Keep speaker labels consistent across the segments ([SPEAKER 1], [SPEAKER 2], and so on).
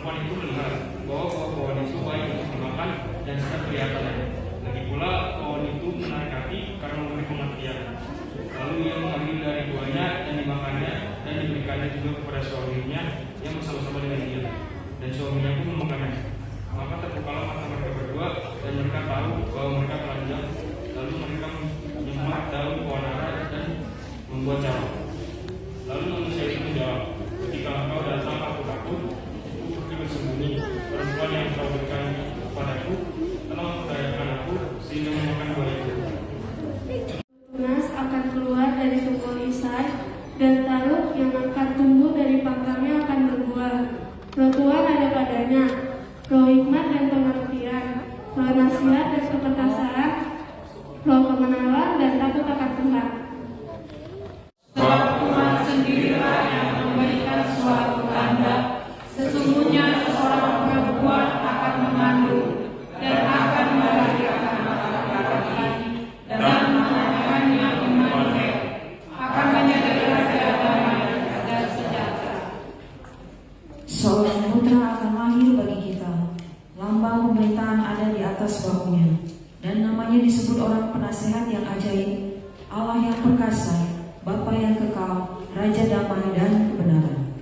[SPEAKER 1] perempuan itu melihat bahwa pohon itu baik untuk dimakan dan sedap kelihatannya. Lagi pula pohon itu menarik hati karena memberi pengertian. Lalu ia mengambil dari buahnya dan dimakannya dan diberikannya juga kepada suaminya yang bersama-sama dengan dia. Dan suaminya pun memakannya. Maka terbukalah mata mereka berdua dan mereka tahu bahwa mereka telanjang. Lalu mereka menyemat daun pohon ara dan membuat cawang. Lalu manusia itu menjawab, ketika engkau datang aku takut, aku pergi bersembunyi. Perempuan yang kau berikan kepadaku telah memperdayakan aku sehingga memakan buah itu.
[SPEAKER 2] Tunas akan keluar dari tukul Isai, dan taruk yang akan tumbuh dari pakarnya akan berbuah. Roh Tuhan ada padanya, roh hikmat dan pengertian, roh nasihat dan keperkasaan, roh pengenalan dan takut akan Tuhan.
[SPEAKER 3] Sebab Tuhan sendirilah yang memberikan suatu tanda, sesungguhnya seorang perempuan akan mengandung dan akan melahirkan laki-laki dan menamakannya Immanuel, akan menjadi raja damai dan sejahtera.
[SPEAKER 4] Seorang putra akan lahir bagi kita, lambang pemerintahan ada di atas bahunya, dan namanya disebut orang penasehat yang ajaib, Allah yang perkasa, Bapa yang kekal, Raja damai dan kebenaran.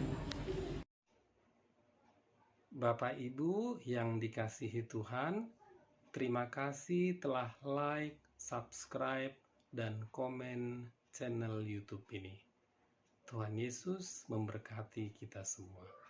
[SPEAKER 5] Bapak Ibu yang dikasihi Tuhan, terima kasih telah like, subscribe, dan komen channel YouTube ini. Tuhan Yesus memberkati kita semua.